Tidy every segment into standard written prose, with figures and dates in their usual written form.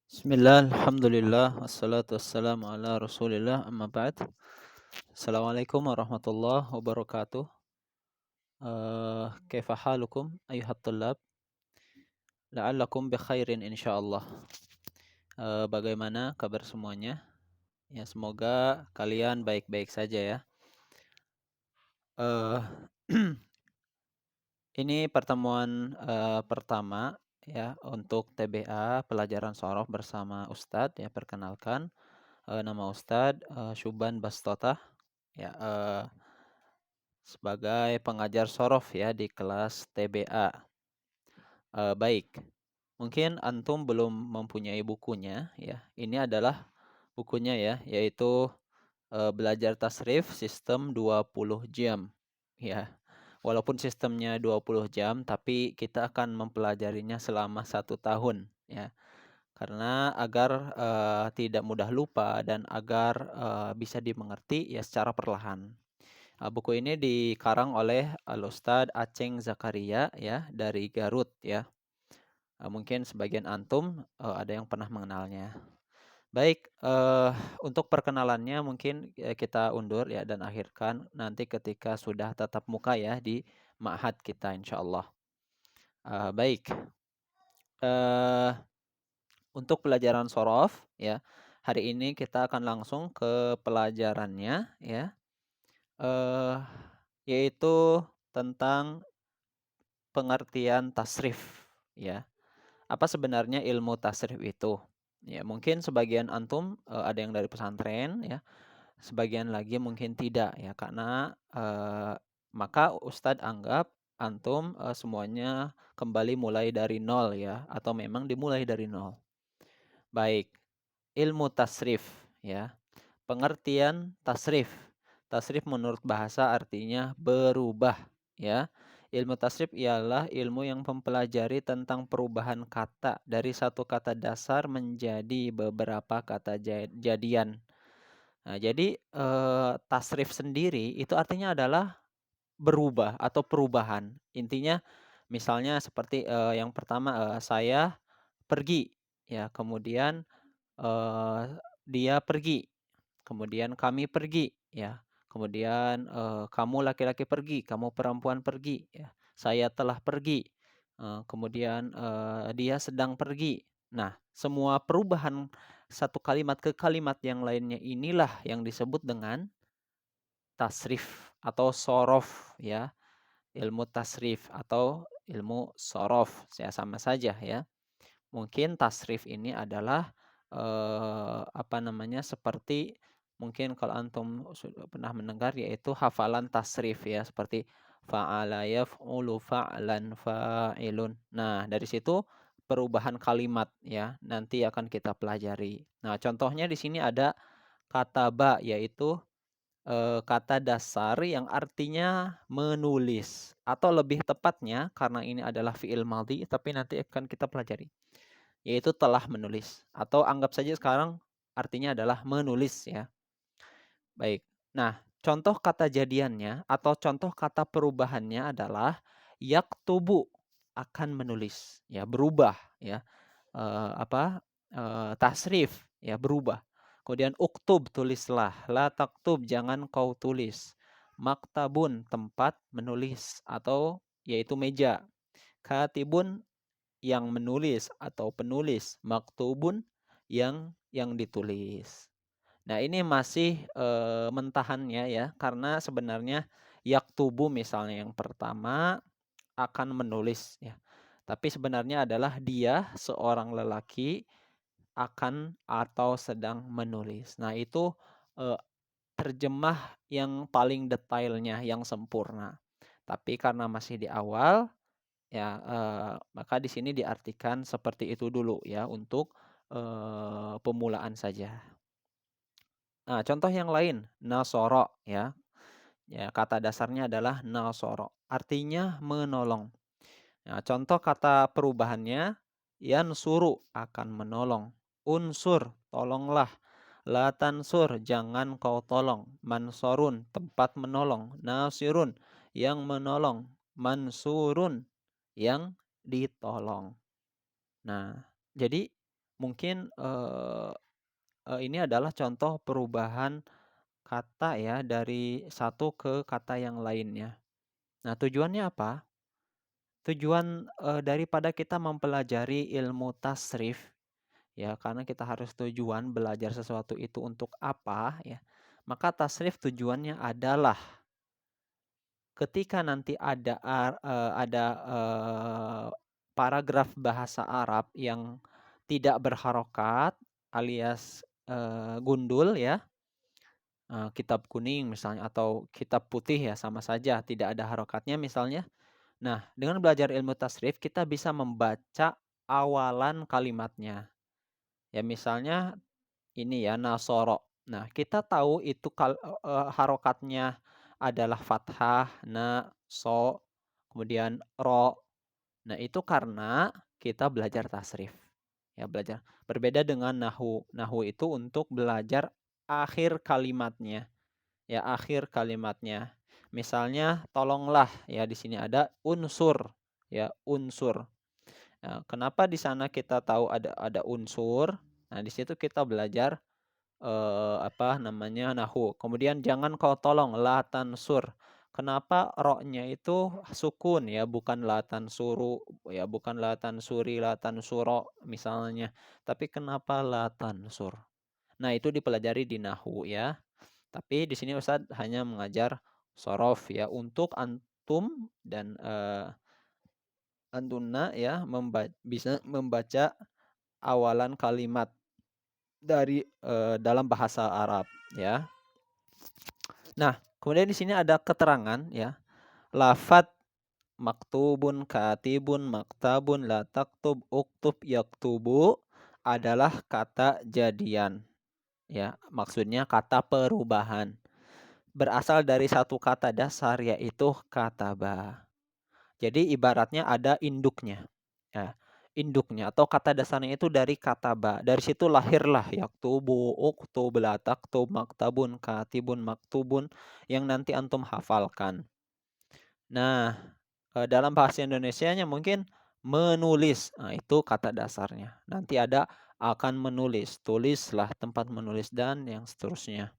Bismillah, alhamdulillah, wassalatu wassalamu ala rasulillah, amma ba'd. Assalamualaikum warahmatullahi wabarakatuh. Kaifa halukum ayuhat tullab? La'allakum bi khairin insyaallah. Bagaimana kabar semuanya? Ya, semoga kalian baik-baik saja ya. Eh, Ini pertemuan pertama ya untuk TBA pelajaran sorof bersama Ustadz ya. Perkenalkan, nama Ustadz Syuban Bastota ya, sebagai pengajar sorof ya di kelas TBA. Baik, mungkin antum belum mempunyai bukunya ya. Ini adalah bukunya ya, yaitu belajar tasrif sistem 20 jam ya. Walaupun sistemnya 20 jam, tapi kita akan mempelajarinya selama 1 tahun ya. Karena agar tidak mudah lupa dan agar bisa dimengerti ya secara perlahan. Buku ini dikarang oleh Al-Ustadz Aceng Zakaria ya dari Garut ya. Mungkin sebagian antum ada yang pernah mengenalnya. Baik, untuk perkenalannya mungkin kita undur ya dan akhirkan nanti ketika sudah tatap muka ya di ma'had kita insyaallah. Baik, eh, untuk pelajaran sorof ya, hari ini kita akan langsung ke pelajarannya ya, eh, yaitu tentang pengertian tasrif ya. Apa sebenarnya ilmu tasrif itu? Ya, mungkin sebagian antum ada yang dari pesantren ya, sebagian lagi mungkin tidak ya, karena maka Ustadz anggap antum semuanya kembali mulai dari nol ya, atau memang dimulai dari nol. Baik, ilmu tasrif ya. Pengertian tasrif. Tasrif menurut bahasa artinya berubah ya. Ilmu tasrif ialah ilmu yang mempelajari tentang perubahan kata dari satu kata dasar menjadi beberapa kata jadian. Nah, jadi tasrif sendiri itu artinya adalah berubah atau perubahan. Intinya misalnya seperti yang pertama saya pergi ya, kemudian eh, dia pergi. Kemudian kami pergi, ya. Kemudian kamu laki-laki pergi, kamu perempuan pergi, ya. Saya telah pergi. Kemudian dia sedang pergi. Nah, semua perubahan satu kalimat ke kalimat yang lainnya inilah yang disebut dengan tasrif atau sorof, ya. Ilmu tasrif atau ilmu sorof, ya sama saja ya. Mungkin tasrif ini adalah apa namanya, seperti mungkin kalau antum sudah pernah mendengar yaitu hafalan tasrif ya, seperti fa'ala yaf'ulu fa'lan fa'ilun. Nah, dari situ perubahan kalimat ya nanti akan kita pelajari. Nah, contohnya di sini ada kata ba, yaitu kata dasar yang artinya menulis, atau lebih tepatnya karena ini adalah fi'il madhi tapi nanti akan kita pelajari, yaitu telah menulis, atau anggap saja sekarang artinya adalah menulis ya. Baik. Nah, contoh kata jadiannya atau contoh kata perubahannya adalah yaktubu, akan menulis ya, berubah ya. Tasrif ya, berubah. Kemudian uktub, tulislah. La taktub, jangan kau tulis. Maktabun, tempat menulis atau yaitu meja. Katibun, yang menulis atau penulis. Maktubun, yang ditulis. Nah, ini masih mentahannya ya, karena sebenarnya yaktubu misalnya yang pertama akan menulis ya. Tapi sebenarnya adalah dia seorang lelaki akan atau sedang menulis. Nah, itu eh, terjemah yang paling detailnya, yang sempurna. Tapi karena masih di awal ya, maka di sini diartikan seperti itu dulu ya untuk pemulaan saja. Nah, contoh yang lain, nasoro ya. Ya, kata dasarnya adalah nasoro. Artinya menolong. Nah, contoh kata perubahannya, yansuru, akan menolong. Unsur, tolonglah. La tansur, jangan kau tolong. Mansorun, tempat menolong. Nasirun, yang menolong. Mansurun, yang ditolong. Nah, jadi Mungkin ini adalah contoh perubahan kata ya dari satu ke kata yang lainnya. Nah, tujuannya apa? Tujuan daripada kita mempelajari ilmu tasrif ya, karena kita harus tujuan belajar sesuatu itu untuk apa ya. Maka tasrif tujuannya adalah ketika nanti ada paragraf bahasa Arab yang tidak berharokat alias gundul ya, kitab kuning misalnya atau kitab putih ya sama saja tidak ada harokatnya misalnya. Nah, dengan belajar ilmu tasrif kita bisa membaca awalan kalimatnya. Ya misalnya ini ya nasoro. Nah, kita tahu itu harokatnya adalah fathah, na, so, kemudian ro. Nah, itu karena kita belajar tasrif. Ya, belajar. Berbeda dengan nahu. Nahu itu untuk belajar akhir kalimatnya. Ya, akhir kalimatnya. Misalnya tolonglah ya di sini ada unsur. Ya, unsur. Nah, kenapa di sana kita tahu ada unsur? Nah, di situ kita belajar apa namanya nahu. Kemudian jangan kau tolong la tansur. Kenapa roknya itu sukun ya, bukan la tansuru ya, bukan la tansuri, la tansuro misalnya. Tapi kenapa la tansur? Nah, itu dipelajari di nahu ya. Tapi di sini Ustadz hanya mengajar sorof ya untuk antum dan antuna ya bisa membaca awalan kalimat dari dalam bahasa Arab ya. Nah, kemudian di sini ada keterangan ya. Lafat maktubun, katibun, maktabun, la taktub, uktub, yaktubu adalah kata jadian. Ya, maksudnya kata perubahan. Berasal dari satu kata dasar yaitu kataba. Jadi ibaratnya ada induknya. Ya, induknya atau kata dasarnya itu dari kata ba. Dari situ lahirlah yaktubu, uktub, la taktub, maktabun, katibun, maktubun yang nanti antum hafalkan. Nah, dalam bahasa Indonesianya mungkin menulis. Nah, itu kata dasarnya. Nanti ada akan menulis, tulislah tempat menulis dan yang seterusnya.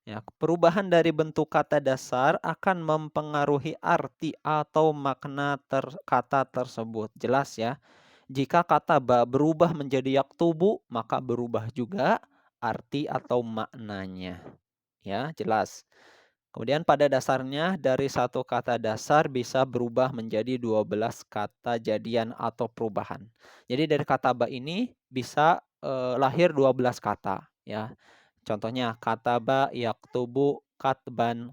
Ya, perubahan dari bentuk kata dasar akan mempengaruhi arti atau makna kata tersebut. Jelas ya. Jika kata ba berubah menjadi yaktubu, maka berubah juga arti atau maknanya. Ya, jelas. Kemudian pada dasarnya dari satu kata dasar bisa berubah menjadi 12 kata jadian atau perubahan. Jadi dari kata ba ini bisa lahir 12 kata ya. Contohnya kataba yaktubu katban,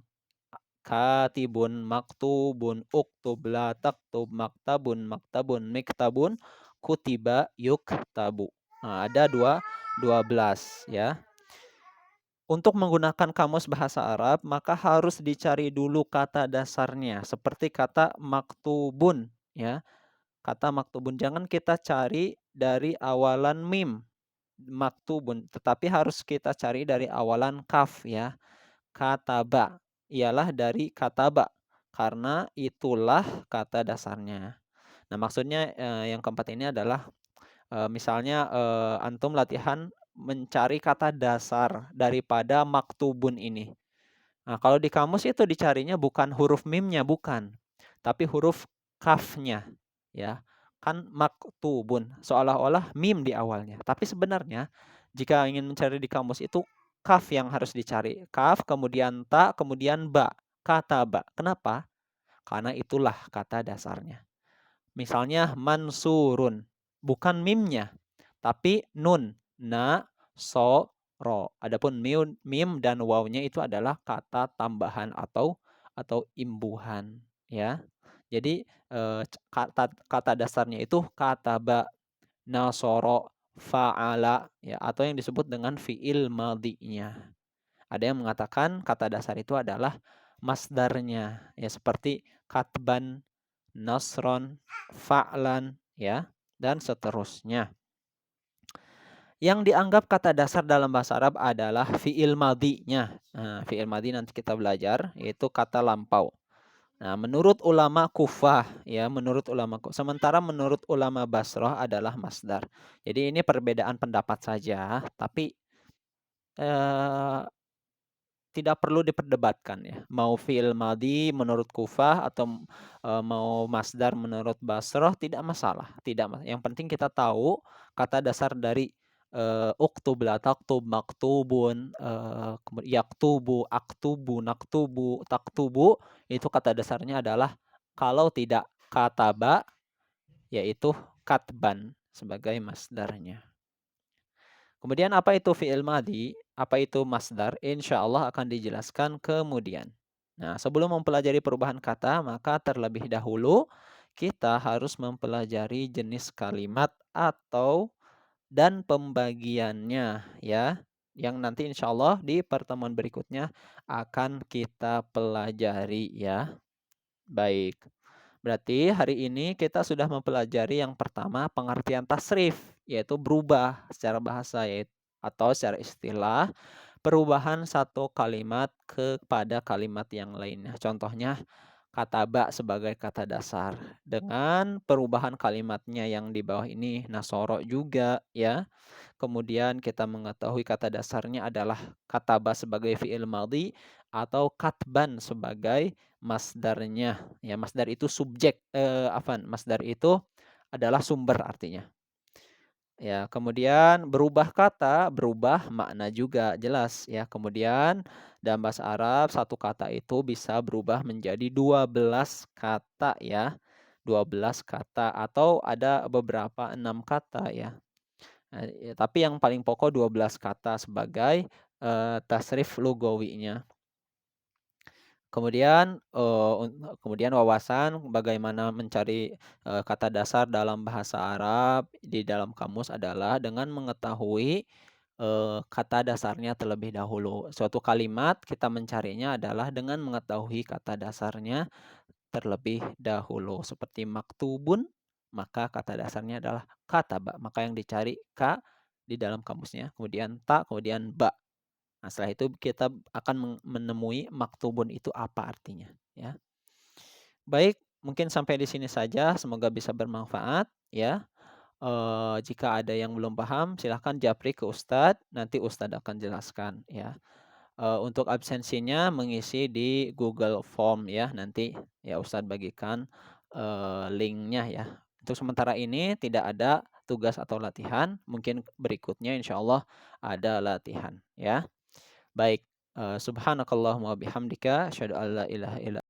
katibun maktubun, uktub la taktub, maktabun maktabun, miktabun, kutiba yuktabu. Nah, ada 12 ya. Untuk menggunakan kamus bahasa Arab, maka harus dicari dulu kata dasarnya, seperti kata maktubun ya. Kata maktubun jangan kita cari dari awalan mim maktubun, tetapi harus kita cari dari awalan kaf ya. Kataba ialah dari kataba karena itulah kata dasarnya. Nah, maksudnya yang keempat ini adalah misalnya antum latihan mencari kata dasar daripada maktubun ini. Nah, kalau di kamus itu dicarinya bukan huruf mimnya, bukan. Tapi huruf kafnya. Ya, kan maktubun. Seolah-olah mim di awalnya. Tapi sebenarnya jika ingin mencari di kamus itu kaf yang harus dicari. Kaf, kemudian ta, kemudian ba. Kata ba. Kenapa? Karena itulah kata dasarnya. Misalnya mansurun. Bukan mimnya, tapi nun, na, so, ro. Adapun mim dan wawnya itu adalah kata tambahan atau imbuhan ya. Jadi kata dasarnya itu kata ba, nasoro, fa'ala ya atau yang disebut dengan fiil madhinya. Ada yang mengatakan kata dasar itu adalah masdarnya ya seperti katban, nasron, fa'lan ya dan seterusnya. Yang dianggap kata dasar dalam bahasa Arab adalah fi'il madhinya. Nah, fi'il madhi nanti kita belajar yaitu kata lampau. Nah, menurut ulama Kufah ya, sementara menurut ulama Basrah adalah masdar. Jadi ini perbedaan pendapat saja, tapi eh, tidak perlu diperdebatkan ya. Mau fi'il madhi menurut Kufah atau mau masdar menurut Basrah tidak masalah. Yang penting kita tahu kata dasar dari uktub, la taktub, maktubun, yaktubu, aktubu, naktubu, taktubu, itu kata dasarnya adalah kalau tidak kataba yaitu katban sebagai masdarnya. Kemudian apa itu fi'il madhi? Apa itu masdar? Insya Allah akan dijelaskan kemudian. Nah, sebelum mempelajari perubahan kata, maka terlebih dahulu kita harus mempelajari jenis kalimat atau dan pembagiannya ya. Yang nanti insya Allah di pertemuan berikutnya akan kita pelajari ya. Baik. Berarti hari ini kita sudah mempelajari yang pertama pengertian tasrif, yaitu berubah secara bahasa atau secara istilah perubahan satu kalimat kepada kalimat yang lainnya. Contohnya kata ba sebagai kata dasar dengan perubahan kalimatnya yang di bawah ini nasoro juga ya. Kemudian kita mengetahui kata dasarnya adalah kataba sebagai fi'il madhi atau katban sebagai masdarnya. Ya, masdar itu subjek masdar itu adalah sumber artinya. Ya, kemudian berubah kata, berubah makna juga jelas ya. Kemudian dalam bahasa Arab satu kata itu bisa berubah menjadi 12 kata ya. 12 kata atau ada beberapa 6 kata ya. Tapi yang paling pokok 12 kata sebagai tasrif lugawinya. Kemudian wawasan bagaimana mencari kata dasar dalam bahasa Arab di dalam kamus adalah dengan mengetahui kata dasarnya terlebih dahulu. Suatu kalimat kita mencarinya adalah dengan mengetahui kata dasarnya terlebih dahulu. Seperti maktubun, maka kata dasarnya adalah kataba. Maka yang dicari ka di dalam kamusnya, kemudian ta, kemudian ba. Nah, setelah itu kita akan menemui maktubun itu apa artinya, ya. Baik, mungkin sampai di sini saja. Semoga bisa bermanfaat, ya. Jika ada yang belum paham, silahkan japri ke Ustadz. Nanti Ustadz akan jelaskan, ya. Untuk absensinya mengisi di Google Form, ya. Nanti ya Ustadz bagikan linknya, ya. Untuk sementara ini tidak ada tugas atau latihan. Mungkin berikutnya insya Allah ada latihan, ya. Baik, subhanakallahumma bihamdika asyhadu an la ilaha illa